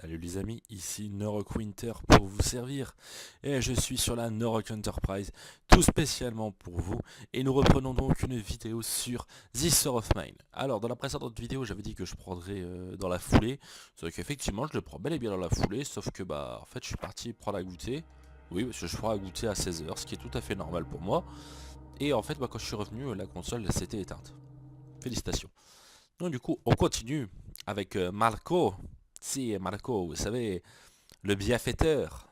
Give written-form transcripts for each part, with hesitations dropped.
Salut les amis, ici Norok Winter pour vous servir et je suis sur la Norok Enterprise tout spécialement pour vous et nous reprenons donc une vidéo sur The Sword of Mine. Alors dans la précédente vidéo j'avais dit que je prendrais dans la foulée, sauf qu'effectivement je le prends bel et bien dans la foulée sauf que en fait je suis parti prendre à goûter, oui parce que je prends à goûter à 16 heures, ce qui est tout à fait normal pour moi et en fait quand je suis revenu la console s'était éteinte. Félicitations. Donc du coup on continue avec Marco. Si, Marco, vous savez, le bienfaiteur,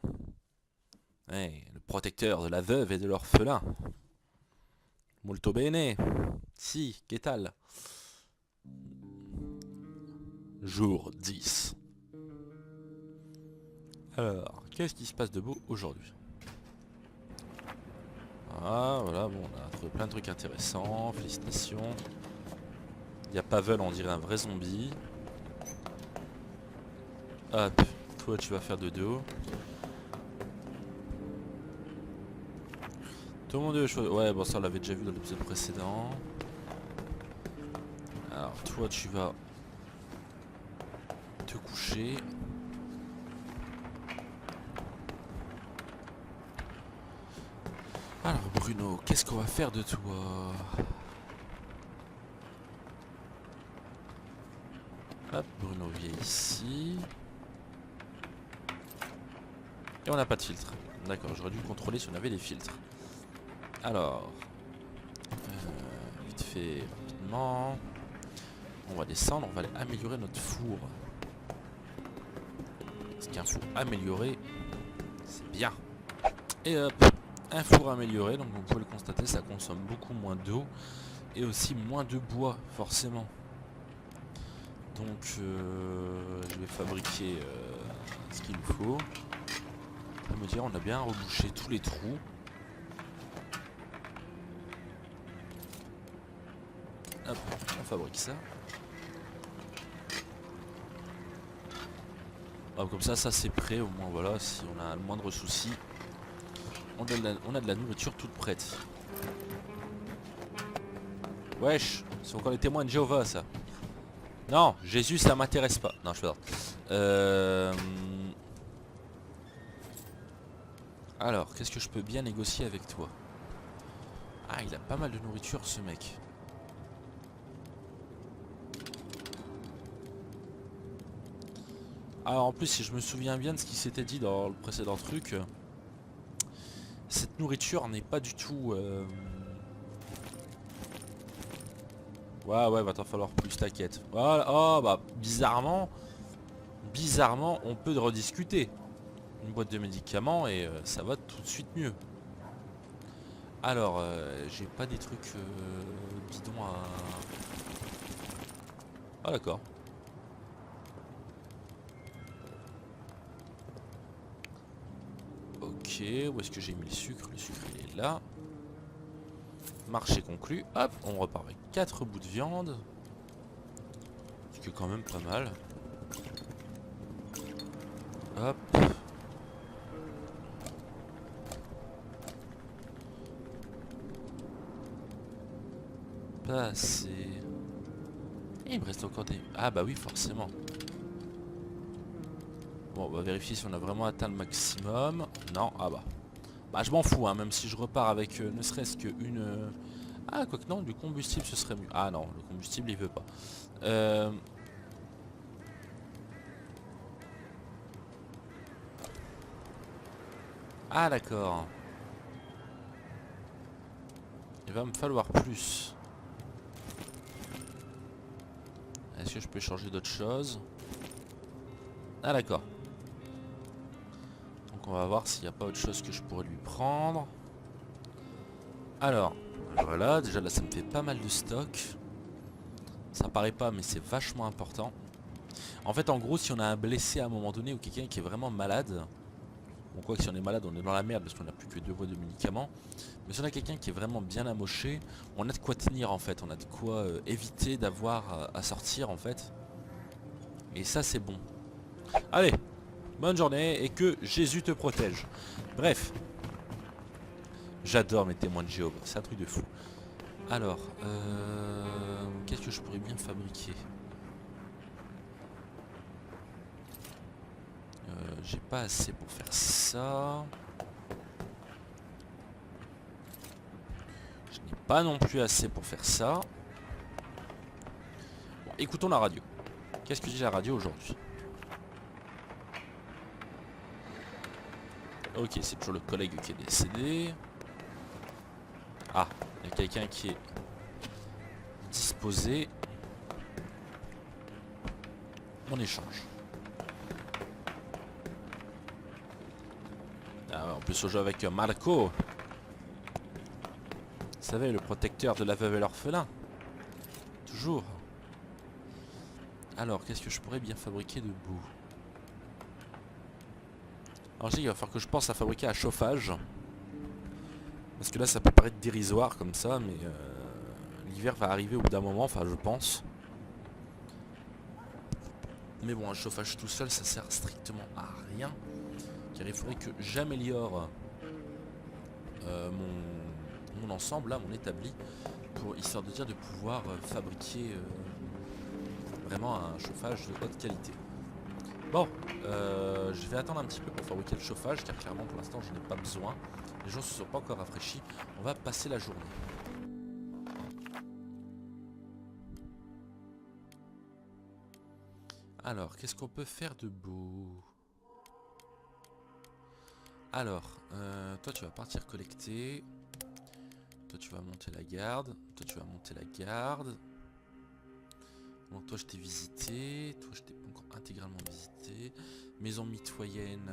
ouais, le protecteur de la veuve et de l'orphelin. Molto bene. Si, que tal? Jour 10. Alors, qu'est-ce qui se passe de beau aujourd'hui? Ah, voilà, bon, on a trouvé plein de trucs intéressants, félicitations. Il y a Pavel, on dirait un vrai zombie. Hop, toi tu vas faire de dos. Tout le monde est chaud. Ouais, bon, ça on l'avait déjà vu dans l'épisode précédent. Alors, toi tu vas te coucher. Alors Bruno, qu'est-ce qu'on va faire de toi? Hop, Bruno vient ici. Et on n'a pas de filtre. D'accord, j'aurais dû contrôler si on avait des filtres. Alors, vite fait, rapidement. On va descendre, on va aller améliorer notre four. Parce qu'un four amélioré, c'est bien. Et hop, un four amélioré, donc vous pouvez le constater, ça consomme beaucoup moins d'eau. Et aussi moins de bois, forcément. Donc, je vais fabriquer ce qu'il nous faut. On me dire, on a bien rebouché tous les trous. Hop, on fabrique ça. Hop, comme ça c'est prêt, au moins voilà, si on a le moindre souci, on a de la nourriture toute prête. Wesh, c'est encore les témoins de Jéhovah ça. Non, Jésus ça m'intéresse pas. Non, je fais Alors, qu'est-ce que je peux bien négocier avec toi? Ah, il a pas mal de nourriture ce mec. Alors en plus, si je me souviens bien de ce qui s'était dit dans le précédent truc, cette nourriture n'est pas du tout... Ouais, va t'en falloir plus, t'inquiète. Voilà, oh bah, bizarrement, on peut rediscuter. Une boîte de médicaments et ça va tout de suite mieux. Alors, j'ai pas des trucs bidons à... Ah d'accord. Ok, où est-ce que j'ai mis le sucre? Le sucre il est là. Marché conclu. Hop, on repart avec 4 bouts de viande. Ce qui est quand même pas mal. Hop. Pas assez. Et il me reste encore des... Ah bah oui, forcément. Bon, on va vérifier si on a vraiment atteint le maximum. Non, ah bah. Bah je m'en fous, hein, même si je repars avec ne serait-ce qu'une... Ah, quoique non, du combustible ce serait mieux. Ah non, le combustible il veut pas. Ah d'accord. Il va me falloir plus. Est-ce que je peux changer d'autre chose? Ah d'accord. Donc on va voir s'il n'y a pas autre chose que je pourrais lui prendre. Alors, voilà, déjà là ça me fait pas mal de stock. Ça paraît pas mais c'est vachement important. En fait en gros si on a un blessé à un moment donné ou quelqu'un qui est vraiment malade, bon quoi que si on est malade on est dans la merde parce qu'on n'a plus que 2 boîtes de médicaments. Mais si on a quelqu'un qui est vraiment bien amoché, on a de quoi tenir en fait, on a de quoi éviter d'avoir à sortir en fait. Et ça c'est bon. Allez, bonne journée et que Jésus te protège. Bref. J'adore mes témoins de Jéhovah, c'est un truc de fou. Alors, qu'est-ce que je pourrais bien fabriquer? J'ai pas assez pour faire ça. Je n'ai pas non plus assez pour faire ça. Bon, écoutons la radio. Qu'est-ce que dit la radio aujourd'hui? Ok, c'est toujours le collègue qui est décédé. Ah, il y a quelqu'un qui est disposé. On échange. Ah, en plus on joue avec Marco. Vous savez, le protecteur de la veuve et l'orphelin. Toujours. Alors, qu'est-ce que je pourrais bien fabriquer de beau? Alors je dis, il va falloir que je pense à fabriquer un chauffage. Parce que là ça peut paraître dérisoire comme ça, mais l'hiver va arriver au bout d'un moment, enfin je pense. Mais bon, un chauffage tout seul ça sert strictement à rien. Car il faudrait que j'améliore mon ensemble, là, mon établi, pour histoire de dire de pouvoir fabriquer vraiment un chauffage de haute qualité. Bon, je vais attendre un petit peu pour fabriquer le chauffage, car clairement pour l'instant je n'ai pas besoin. Les gens ne se sont pas encore rafraîchis. On va passer la journée. Alors, qu'est-ce qu'on peut faire de beau? Alors, toi tu vas partir collecter. Toi tu vas monter la garde. Toi tu vas monter la garde. Donc toi je t'ai visité. Toi je t'ai pas encore intégralement visité. Maison mitoyenne.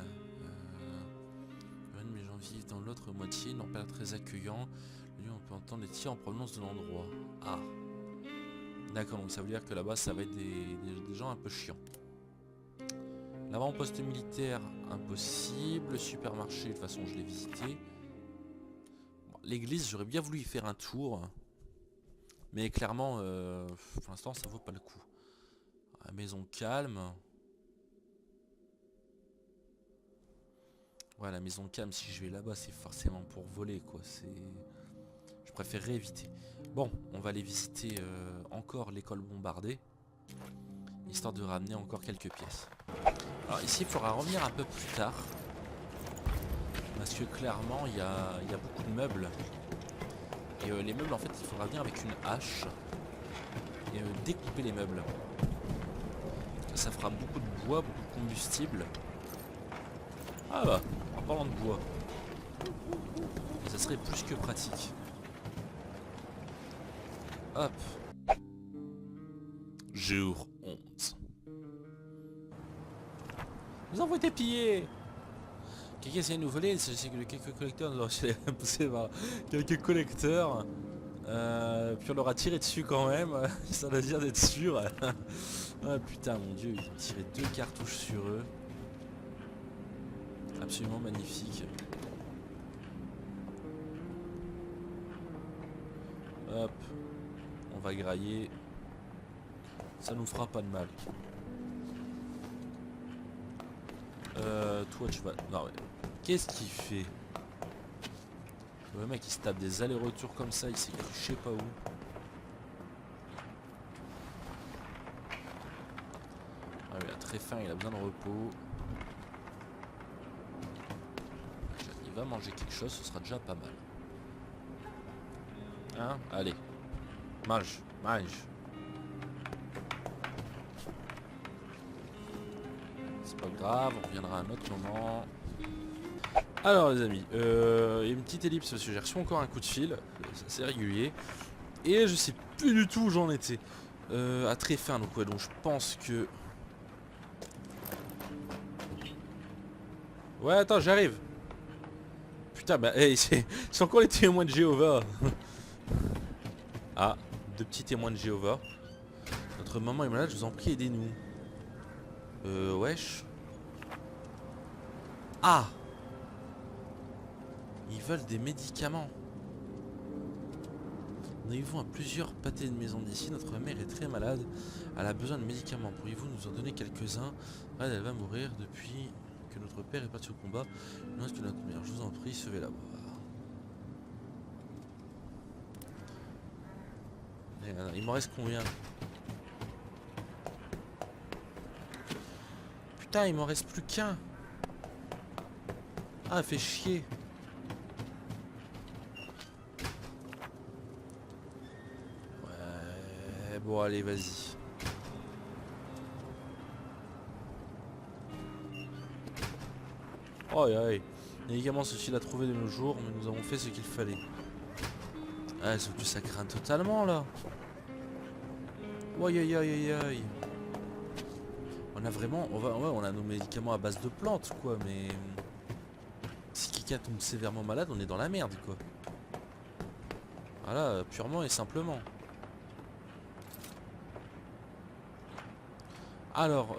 Les gens vivent dans l'autre moitié. Non pas très accueillant. Lui on peut entendre les tirs en provenance de l'endroit. Ah. D'accord, donc ça veut dire que là-bas ça va être des gens un peu chiants. L'avant-poste militaire, impossible. Le supermarché, de toute façon, je l'ai visité. Bon, l'église, j'aurais bien voulu y faire un tour. Mais clairement, pour l'instant, ça vaut pas le coup. La maison calme. Ouais, la maison calme, si je vais là-bas, c'est forcément pour voler, quoi. Je préférerais éviter. Bon, on va aller visiter encore l'école bombardée. Histoire de ramener encore quelques pièces. Alors ici il faudra revenir un peu plus tard. Parce que clairement il y a beaucoup de meubles. Et les meubles en fait il faudra venir avec une hache. Et découper les meubles. Ça fera beaucoup de bois, beaucoup de combustible. Ah bah, en parlant de bois. Et ça serait plus que pratique. Hop. Jour 11. Nous avons été pillés. Quelqu'un essaie de nous voler, c'est que quelques collecteurs nous ont poussé par quelques collecteurs. Puis on leur a tiré dessus quand même, ça veut dire d'être sûr. Ah putain mon dieu, ils ont tiré 2 cartouches sur eux. Absolument magnifique. Hop, on va grailler. Ça nous fera pas de mal. Toi tu vas... Non mais... Qu'est-ce qu'il fait? Le mec il se tape des allers-retours comme ça, il s'est cru je sais pas où. Ah, il a très faim, il a besoin de repos. Il va manger quelque chose, ce sera déjà pas mal. Hein? Allez. Mange, mange. C'est pas grave, on reviendra à un autre moment. Alors les amis, il y a une petite ellipse parce que j'ai reçu encore un coup de fil, c'est régulier. Et je sais plus du tout où j'en étais. À très fin, donc ouais, donc je pense que... Ouais, attends, j'arrive. Putain, bah, hey, c'est encore les témoins de Jéhovah. Ah, 2 petits témoins de Jéhovah. Notre maman est malade, je vous en prie, aidez-nous. Wesh. Ah! Ils veulent des médicaments. Nous arrivons à plusieurs pâtés de maison d'ici. Notre mère est très malade. Elle a besoin de médicaments. Pourriez-vous nous en donner quelques-uns? Elle va mourir depuis que notre père est parti au combat. Il reste que notre mère. Je vous en prie, sauvez-la. Il m'en reste combien? Putain, il m'en reste plus qu'un. Ah, fait chier. Ouais, bon allez, vas-y. Oh aïe aïe. Les médicaments sont-ils à trouver de nos jours, mais nous avons fait ce qu'il fallait. Ah, sauf que ça craint totalement là. Aïe aïe aïe aïe aïe. On a vraiment, on a nos médicaments à base de plantes quoi, mais si quelqu'un tombe sévèrement malade, on est dans la merde quoi. Voilà, purement et simplement. Alors,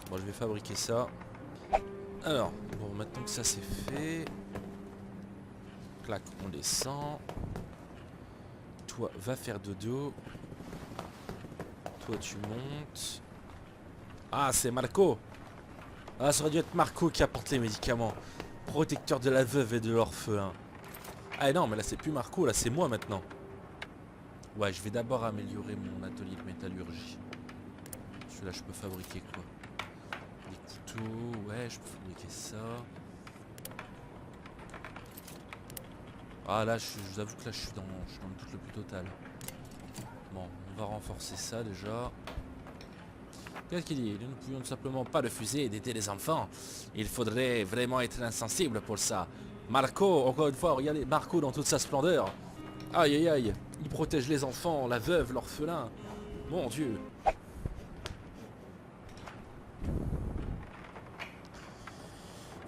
bon, je vais fabriquer ça. Alors, bon, maintenant que ça c'est fait, clac, on descend. Toi, va faire dodo. Toi, tu montes. Ah, c'est Marco. Ah, ça aurait dû être Marco qui apporte les médicaments. Protecteur de la veuve et de l'orphelin. Ah non, mais là c'est plus Marco, là c'est moi maintenant. Ouais, je vais d'abord améliorer mon atelier de métallurgie. Celui-là, je peux fabriquer quoi? Des couteaux, ouais, je peux fabriquer ça. Ah là, je vous avoue que là je suis dans le doute le plus total. Bon, on va renforcer ça déjà. Qu'est-ce qu'il dit? Nous ne pouvions tout simplement pas refuser d'aider les enfants. Il faudrait vraiment être insensible pour ça. Marco, encore une fois, regardez Marco dans toute sa splendeur. Aïe aïe aïe, il protège les enfants, la veuve, l'orphelin. Mon Dieu.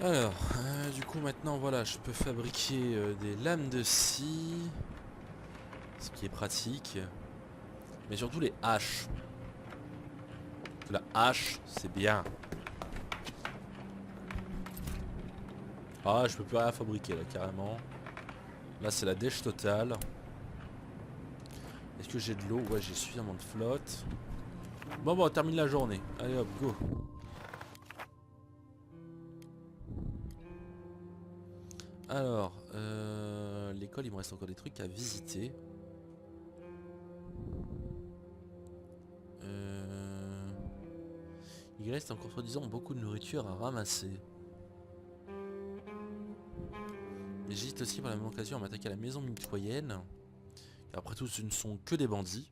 Alors, du coup maintenant voilà, je peux fabriquer des lames de scie. Ce qui est pratique. Mais surtout les haches. La hache, c'est bien. Ah, je peux plus rien fabriquer là, carrément. Là, c'est la dèche totale. Est-ce que j'ai de l'eau? Ouais, j'ai suffisamment de flotte. Bon, on termine la journée. Allez hop, go. Alors, l'école, il me reste encore des trucs à visiter. Il reste encore, soi-disant, beaucoup de nourriture à ramasser. Mais j'hésite aussi par la même occasion à m'attaquer à la maison mitoyenne. Après tout, ce ne sont que des bandits.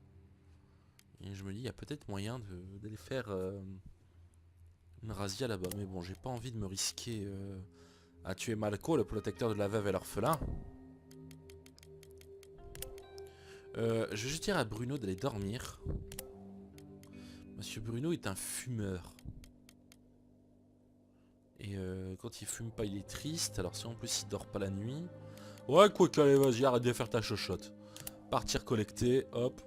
Et je me dis, il y a peut-être moyen d'aller faire une razzia là-bas. Mais bon, j'ai pas envie de me risquer à tuer Malco, le protecteur de la veuve et l'orphelin. Je vais juste dire à Bruno d'aller dormir. Monsieur Bruno est un fumeur. Et quand il fume pas, il est triste. Alors si en plus il dort pas la nuit... Ouais, quoi qu'allez, vas-y, arrête de faire ta chochotte. Partir collecter, hop.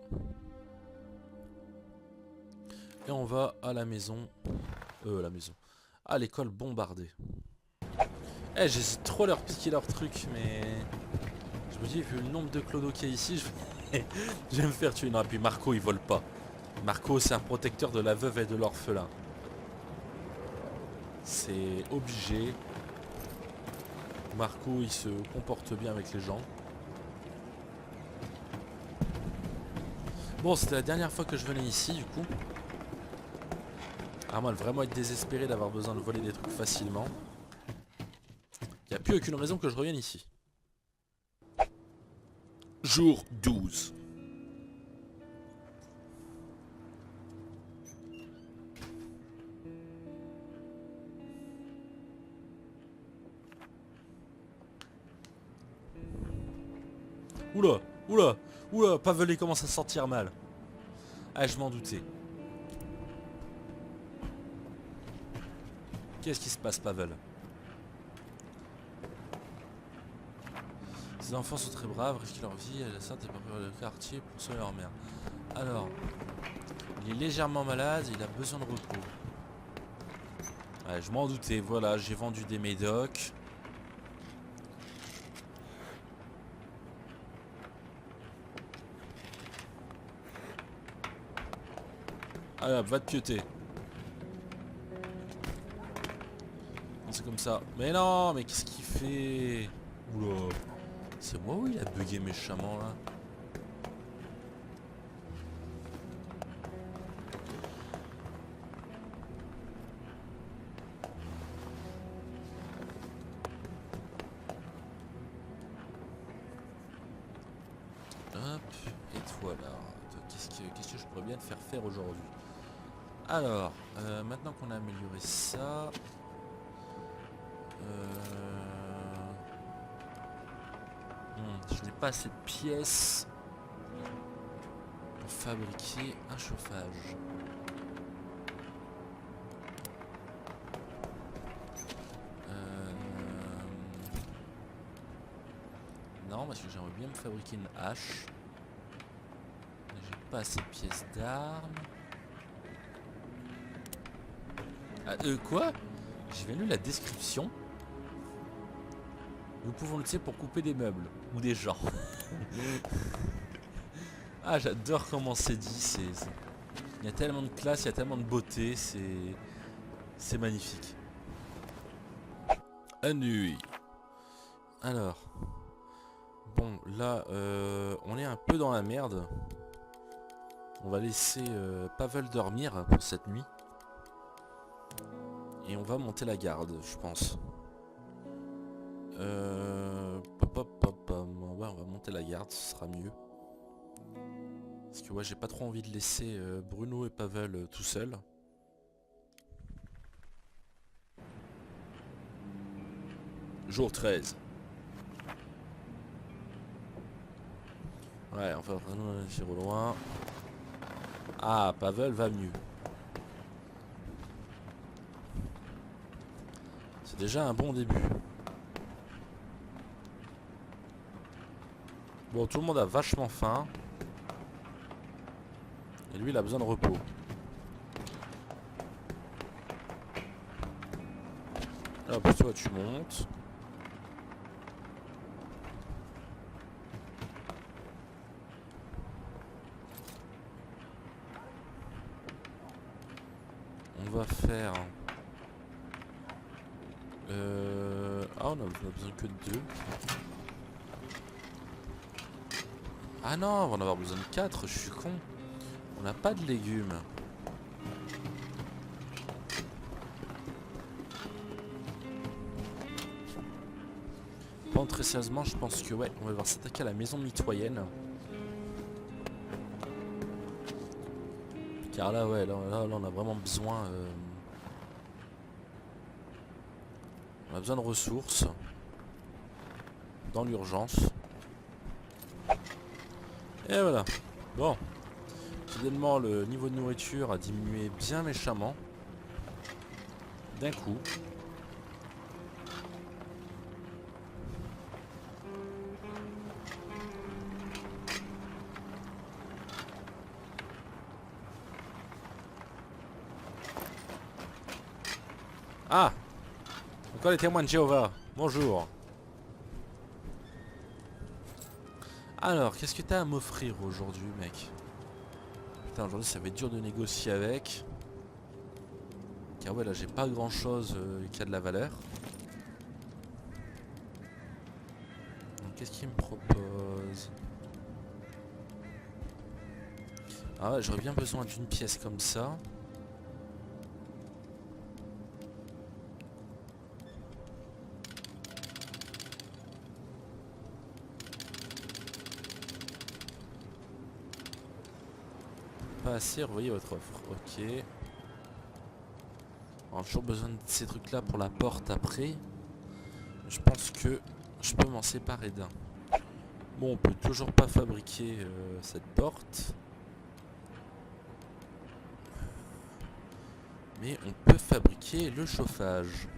Et on va à la maison. À l'école bombardée. Eh, j'hésite trop à leur piquer leur truc, mais... Je me dis, vu le nombre de clodos qu'il y a ici, je vais me faire tuer. Non, et puis Marco, il vole pas. Marco, c'est un protecteur de la veuve et de l'orphelin. C'est obligé. Marco, il se comporte bien avec les gens. Bon, c'était la dernière fois que je venais ici, du coup. À moins de vraiment être désespéré d'avoir besoin de voler des trucs facilement. Il n'y a plus aucune raison que je revienne ici. Jour 12. Oula, oula, oula, Pavel il commence à sentir mal. Ah, je m'en doutais. Qu'est-ce qui se passe, Pavel? Ces enfants sont très braves, risquent leur vie, la sainte est préparée le quartier pour sauver leur mère. Alors, il est légèrement malade, il a besoin de repos. Ouais, je m'en doutais, voilà, j'ai vendu des médocs. Allez hop, va te pioter. C'est comme ça. Mais non, mais qu'est-ce qu'il fait? Oula. C'est moi ou il a bugué méchamment là? qu'est-ce que je pourrais bien te faire faire aujourd'hui? Alors, maintenant qu'on a amélioré ça... je n'ai pas assez de pièces pour fabriquer un chauffage. Non, parce que j'aimerais bien me fabriquer une hache. J'ai pas assez de pièces d'armes. Ah, quoi? J'ai bien lu la description. Nous pouvons l'utiliser pour couper des meubles ou des gens. Ah, j'adore comment c'est dit. Il y a tellement de classe, il y a tellement de beauté, c'est magnifique. Nuit. Alors, bon, là, on est un peu dans la merde. On va laisser Pavel dormir pour cette nuit. Et on va monter la garde, je pense. Ouais, on va monter la garde, ce sera mieux. Parce que ouais, j'ai pas trop envie de laisser Bruno et Pavel tout seuls. Jour 13. Ouais, on va vraiment aller au loin. Ah, Pavel va mieux. C'est déjà un bon début. Bon, tout le monde a vachement faim. Et lui, il a besoin de repos. Alors, pour toi, tu montes. On va faire... Ah, on a besoin que de 2. Ah non, on va en avoir besoin de 4, je suis con. On n'a pas de légumes. Bon, très sérieusement, je pense que ouais, on va devoir s'attaquer à la maison mitoyenne. Car là, ouais, là on a vraiment besoin... On a besoin de ressources. Dans l'urgence. Et voilà. Bon. Soudainement, le niveau de nourriture a diminué bien méchamment. D'un coup. Ah! Encore les témoins de Jéhovah. Bonjour. Alors, qu'est-ce que t'as à m'offrir aujourd'hui, mec? Putain, aujourd'hui ça va être dur de négocier avec. Car ouais, là j'ai pas grand chose qui a de la valeur. Donc qu'est-ce qu'il me propose? Ah ouais, j'aurais bien besoin d'une pièce comme ça. Pas assez, revoyez votre offre. Ok. On a toujours besoin de ces trucs là pour la porte après. Je pense que je peux m'en séparer d'un. Bon, on peut toujours pas fabriquer cette porte. Mais on peut fabriquer le chauffage.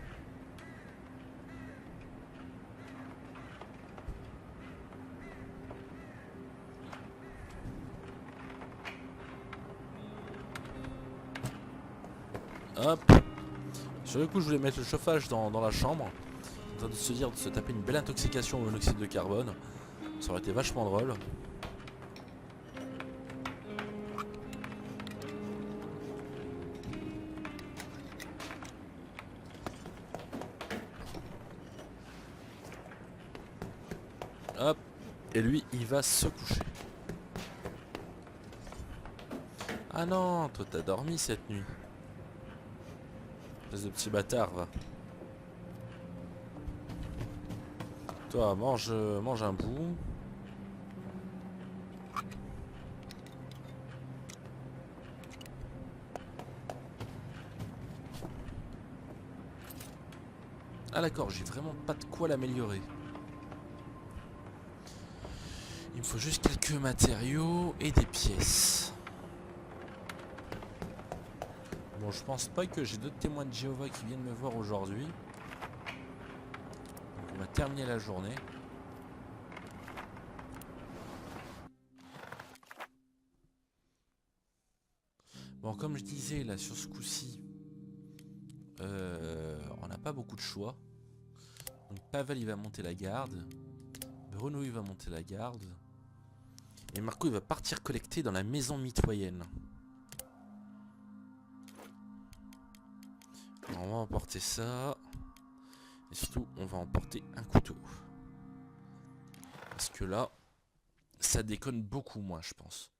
Hop. Sur le coup, je voulais mettre le chauffage dans la chambre. En train de se dire de se taper une belle intoxication au monoxyde de carbone. Ça aurait été vachement drôle. Hop. Et lui, il va se coucher. Ah non, toi t'as dormi cette nuit. Espèce de petit bâtard, va. Toi, mange un bout. Ah d'accord, j'ai vraiment pas de quoi l'améliorer. Il me faut juste quelques matériaux et des pièces. Bon, je pense pas que j'ai d'autres témoins de Jéhovah qui viennent me voir aujourd'hui. Donc on va terminer la journée. Bon, comme je disais, là, sur ce coup-ci, on n'a pas beaucoup de choix. Donc Pavel, il va monter la garde. Bruno, il va monter la garde. Et Marco, il va partir collecter dans la maison mitoyenne. Alors, on va emporter ça. Et surtout, on va emporter un couteau. Parce que là, ça déconne beaucoup moins, je pense.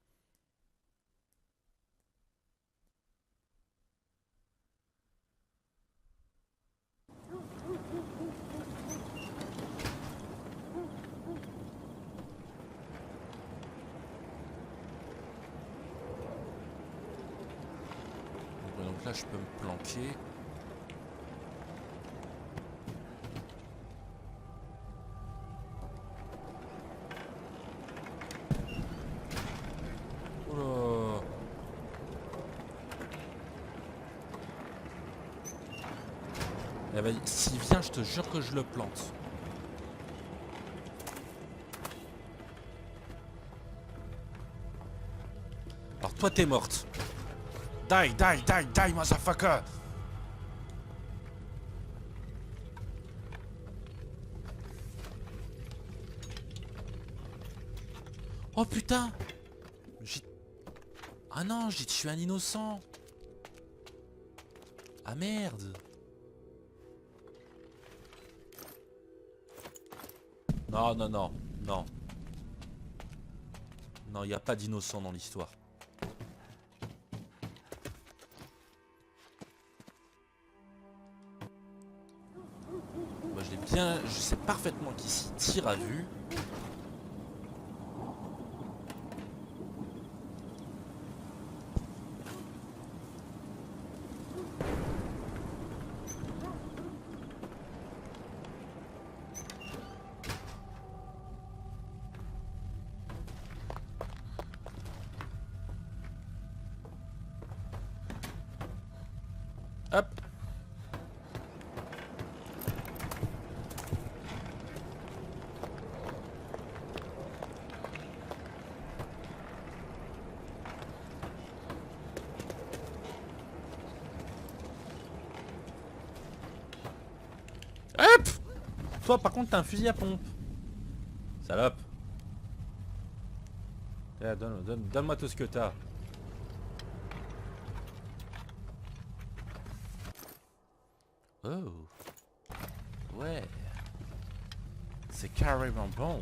Donc là, je peux me planquer. Oh là. Eh ben, s'il vient, je te jure que je le plante. Alors toi, t'es morte. Die, die, die, die, motherfucker. Oh putain. Ah non, j'ai tué un innocent. Ah merde. Non, non, non, non. Non, il n'y a pas d'innocent dans l'histoire. Moi, je l'ai bien... Je sais parfaitement qu'ici, tire à vue. Hop. Hop. Toi, par contre, t'as un fusil à pompe. Salope. Eh, donne-moi tout ce que t'as. Oh. Ouais. C'est carrément bon.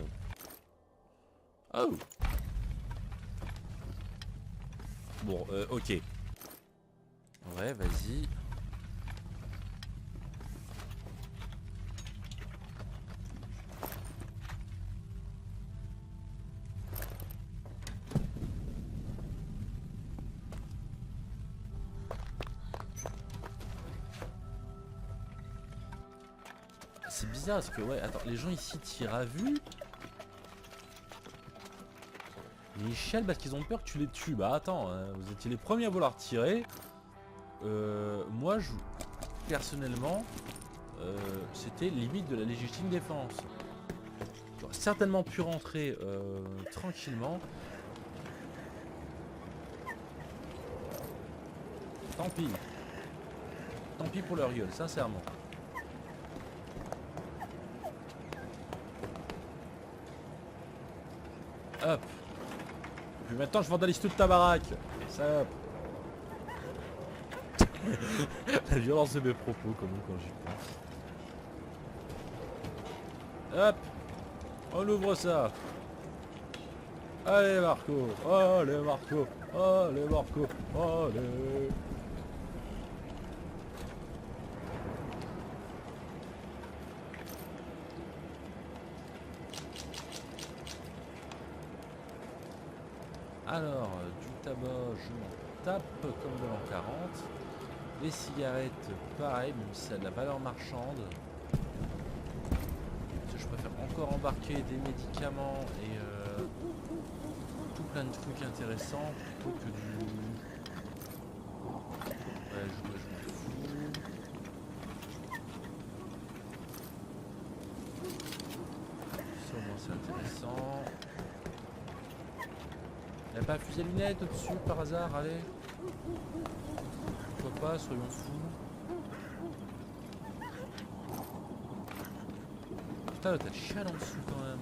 Oh. Bon, ok. Ouais, vas-y. C'est bizarre parce que ouais, attends, les gens ici tirent à vue. Ils chialent parce qu'ils ont peur que tu les tues. Bah attends, hein, vous étiez les premiers à vouloir tirer. Moi, personnellement, c'était limite de la légitime défense. J'aurais certainement pu rentrer tranquillement. Tant pis. Tant pis pour leur gueule, sincèrement. Hop. Puis maintenant je vandalise toute ta baraque. Ça. La violence de mes propos, quand j'y pense. Hop. On ouvre ça. Allez Marco. Allez Marco. Allez Marco. Allez. Alors, du tabac, je m'en tape comme de l'an 40. Les cigarettes, pareil, même si ça a de la valeur marchande. encore embarquer des médicaments et tout plein de trucs intéressants plutôt que du... Ouais, je m'en fous. Ça au moins c'est intéressant. Y'a pas un fusil à lunettes au-dessus par hasard, allez. Pourquoi pas, soyons fous. Putain, t'as le chien en dessous quand même.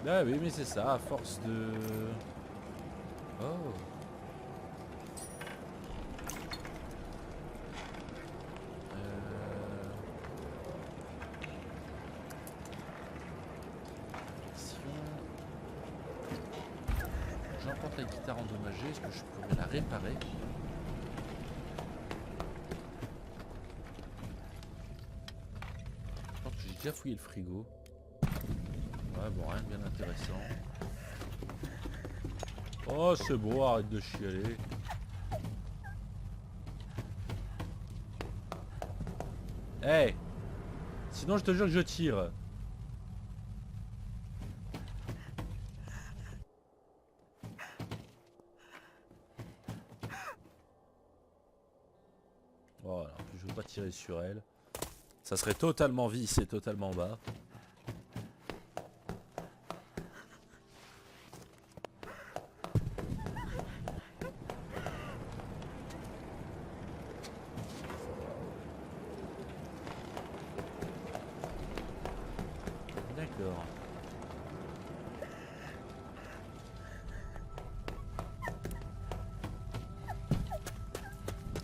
Ah oui, mais c'est ça, à force de... Oh. J'emporte la guitare endommagée, est-ce que je pourrais la réparer? Je pense que j'ai déjà fouillé le frigo. Ouais, bon, rien de bien intéressant. Oh, c'est beau, arrête de chialer. Hey! Sinon, je te jure que je tire. Voilà, en plus je veux pas tirer sur elle. Ça serait totalement vissé, totalement bas. D'accord.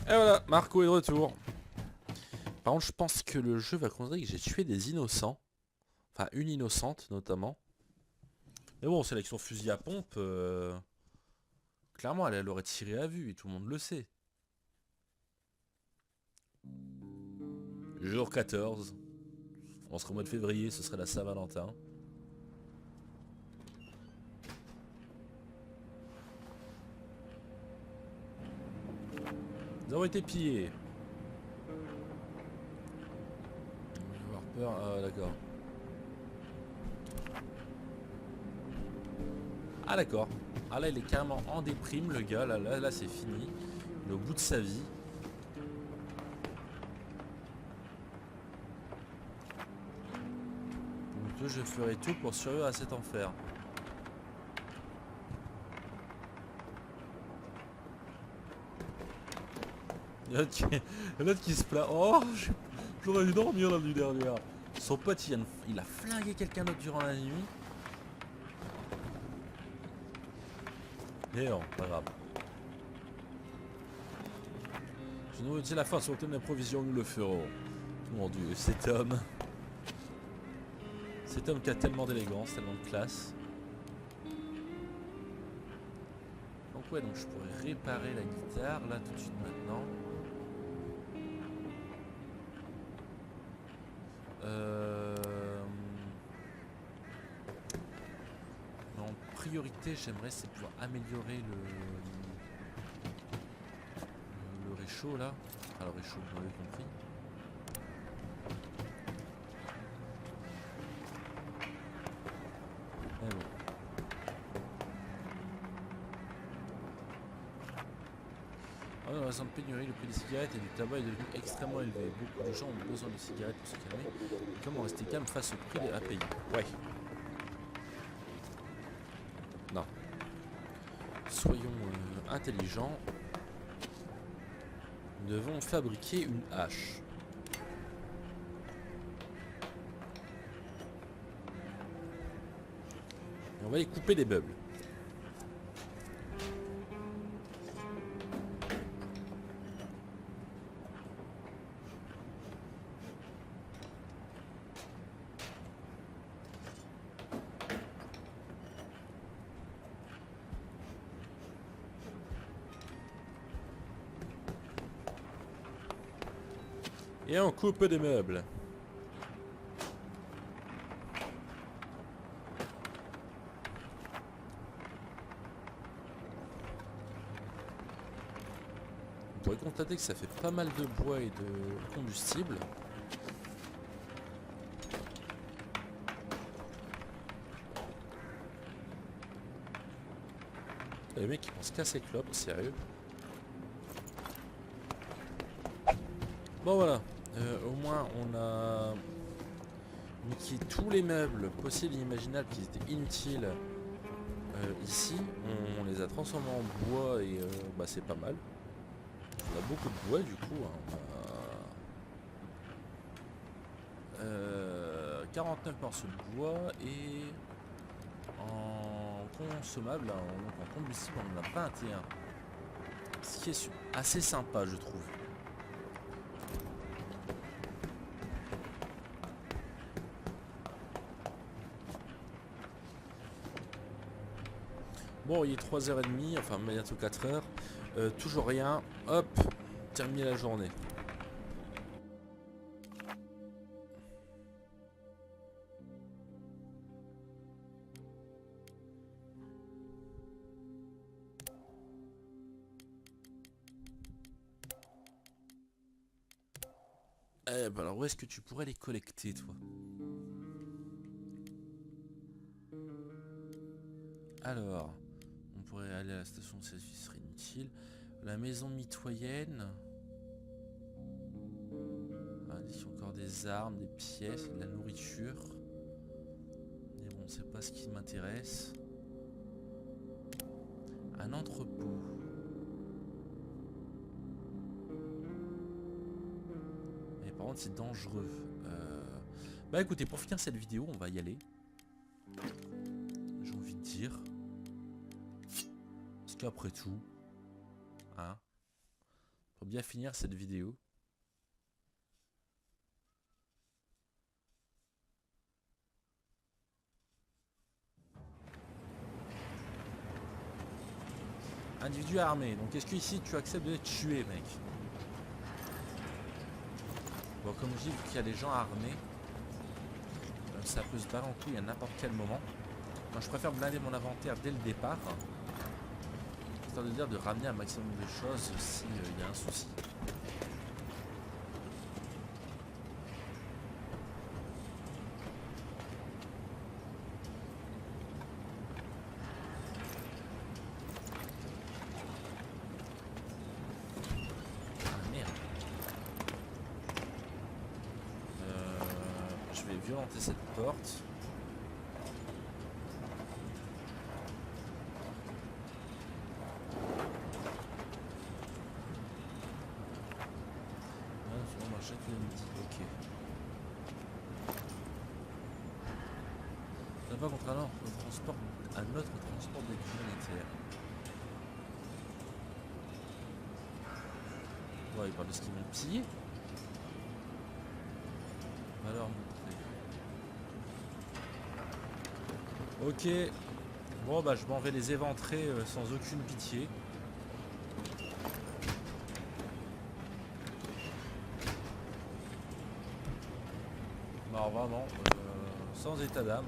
Et voilà, Marco est de retour. Par contre, je pense que le jeu va considérer que j'ai tué des innocents. Enfin, une innocente, notamment. Mais bon, sélection fusil à pompe... Clairement, elle aurait tiré à vue, et tout le monde le sait. Jour 14. On serait au mois de février, ce serait la Saint-Valentin. Nous avons été pillés. Je vais avoir peur. Ah, d'accord. Ah, d'accord. Ah, là, il est carrément en déprime, le gars. Là, c'est fini. Il est au bout de sa vie. Donc, je ferai tout pour survivre à cet enfer. L'autre qui se plaint. Oh, j'aurais dû dormir la nuit dernière. Son pote, il a flingué quelqu'un d'autre durant la nuit. Mais non, pas grave. Je nous retire la fin sur le thème de la provision, nous le ferons. Mon dieu, cet homme. Cet homme qui a tellement d'élégance, tellement de classe. Donc ouais, donc je pourrais réparer la guitare là tout de suite maintenant. Mais en priorité, j'aimerais c'est pouvoir améliorer le réchaud là. Enfin, le réchaud, vous l'avez compris. Mais bon. Dans la récente pénurie, le prix des cigarettes et du tabac est devenu extrêmement élevé. Beaucoup de gens ont besoin de cigarettes pour se calmer. Comment rester calme face au prix à payer? Ouais. Non. Soyons intelligents. Nous devons fabriquer une hache. Et on va y couper des meubles. Et on coupe des meubles. pourrait constater que ça fait pas mal de bois et de combustible. Les mecs qui vont se casser clope, sérieux. Bon voilà, au moins on a niqué tous les meubles possibles et imaginables qui étaient inutiles ici. On les a transformés en bois et bah, c'est pas mal. On a beaucoup de bois du coup. Hein. On a 49 morceaux de bois et en consommable, donc en combustible, on en a 21. Ce qui est assez sympa, je trouve. Bon, il est 3h30, enfin bientôt 4h. Toujours rien. Hop, terminé la journée. Eh ben alors où est-ce que tu pourrais les collecter, toi? Alors, on pourrait aller à la station de service, serait inutile. La maison mitoyenne. Ah, il y a encore des armes, des pièces, de la nourriture. Mais bon, c'est pas ce qui m'intéresse. Un entrepôt. Mais par contre, c'est dangereux. Bah écoutez, pour finir cette vidéo, on va y aller. J'ai envie de dire. Parce qu'après tout, hein, pour bien finir cette vidéo. Individu armé. Donc est-ce que ici tu acceptes de tuer, mec? Bon, comme je dis, vu qu'il y a des gens armés, ça peut se barrer en couille à n'importe quel moment. Moi je préfère blinder mon inventaire dès le départ. Histoire de dire de ramener un maximum de choses s'il y a un souci. Je vais violenter cette porte. Ok. Ça va contre alors notre transport, à notre transport d'équipes militaires. Ouais, il parle de ce qu'ils m'ont pillé. Alors montrer. Ok. Bon bah je m'en vais les éventrer sans aucune pitié. Non vraiment, sans état d'âme.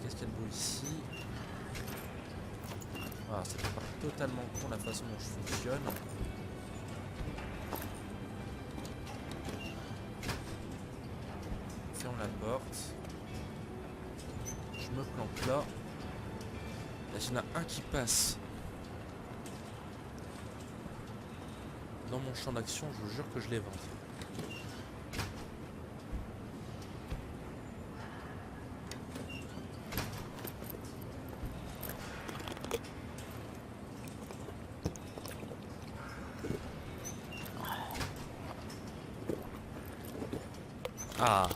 Qu'est-ce qu'il y a de beau ici? Ah, c'est pas totalement con la façon dont je fonctionne. Ferme la porte. Je me planque là. Là, il y en a un qui passe dans mon champ d'action, je vous jure que je l'évente. Ah.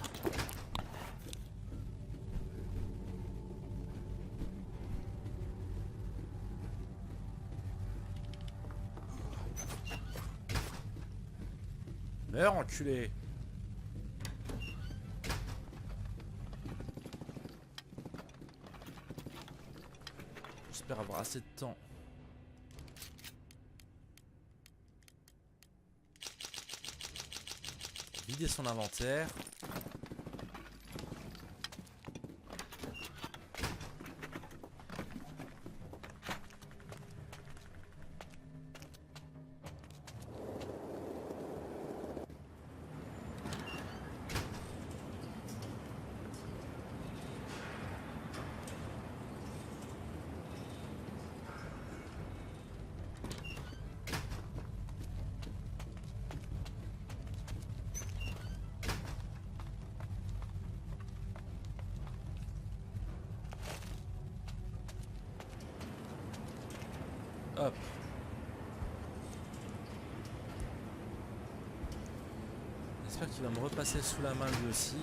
Meurs, enculé. J'espère avoir assez de temps. vider son inventaire. Hop. J'espère qu'il va me repasser sous la main lui aussi.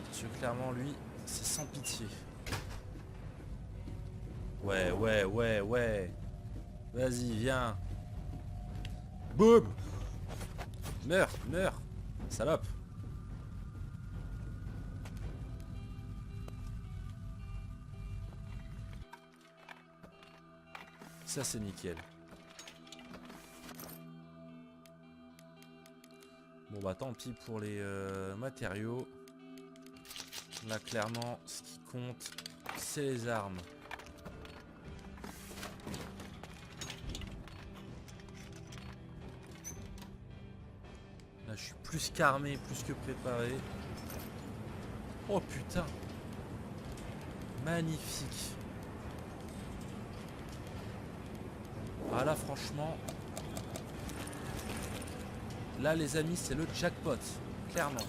Parce que clairement lui, c'est sans pitié. Ouais. Vas-y, viens. Boum. Meurs. Salope. Ça c'est nickel. Bon bah tant pis pour les matériaux. Là clairement ce qui compte c'est les armes. Là je suis plus qu'armé, plus que préparé. Oh putain. Magnifique. Ah là franchement, là les amis c'est le jackpot, clairement.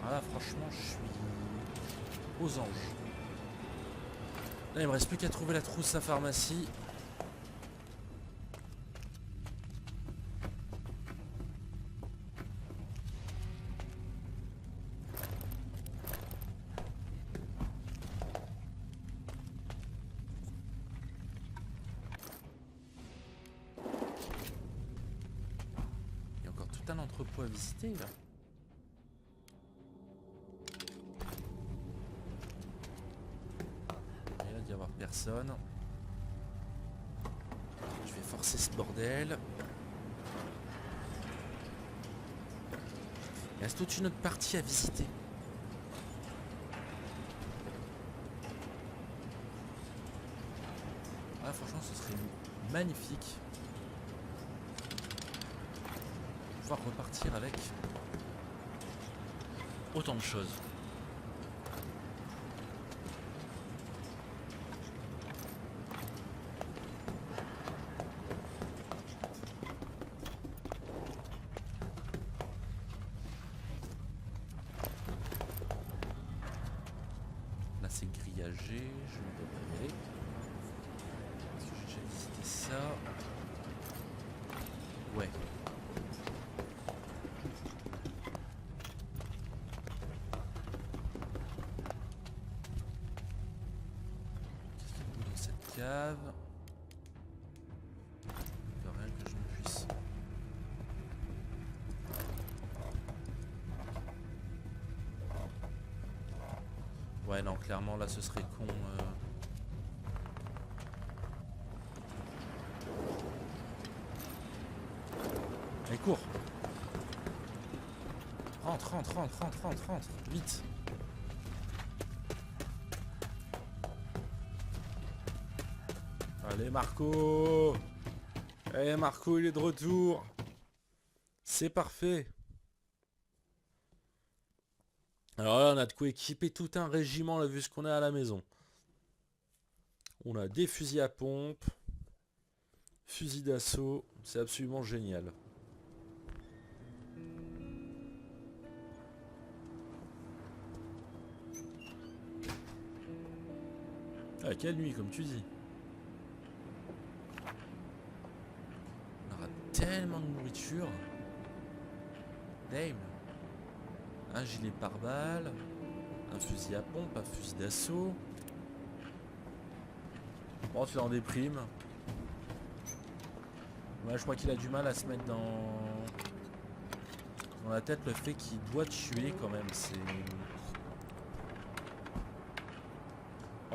Ah là franchement je suis aux anges. Là il me reste plus qu'à trouver la trousse à pharmacie. Un entrepôt à visiter là. Et là il doit y avoir personne. Je vais forcer ce bordel. Il reste toute une autre partie à visiter. Ah, franchement ce serait magnifique. Pouvoir repartir avec autant de choses. Là c'est grillagé, je ne peux pas y aller. Est-ce que j'ai déjà visité ça? Ouais. Cave. De rien que je ne puisse. Ouais non clairement là ce serait con. Allez cours. Rentre. Vite. Allez Marco. Allez Marco il est de retour. C'est parfait. Alors là on a de quoi équiper tout un régiment là vu ce qu'on a à la maison. On a des fusils à pompe. Fusils d'assaut. C'est absolument génial. Ah quelle nuit comme tu dis. Tellement de nourriture. Damn. Un gilet pare-balles. Un fusil à pompe, un fusil d'assaut. Bon, tu en déprime. Ouais, je crois qu'il a du mal à se mettre dans la tête le fait qu'il doit tuer quand même. C'est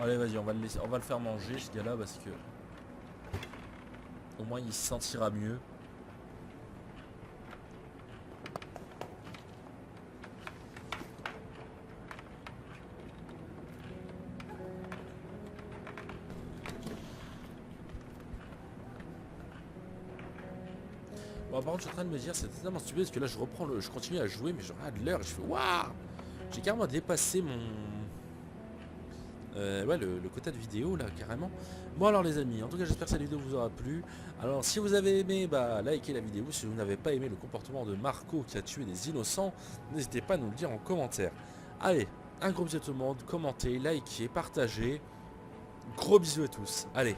Allez, vas-y, on va le laisser, on va le faire manger ce gars-là parce que au moins il se sentira mieux. Bon, par contre, je suis en train de me dire, c'est totalement stupide parce que là, je continue à jouer, mais je regarde l'heure et je fais waouh! J'ai carrément dépassé mon. Ouais, le quota de vidéo là, carrément. Bon, alors, les amis, en tout cas, j'espère que cette vidéo vous aura plu. Alors, si vous avez aimé, bah, likez la vidéo. Si vous n'avez pas aimé le comportement de Marco qui a tué des innocents, n'hésitez pas à nous le dire en commentaire. Allez, un gros bisou à tout le monde, commentez, likez, partagez. Gros bisous à tous. Allez.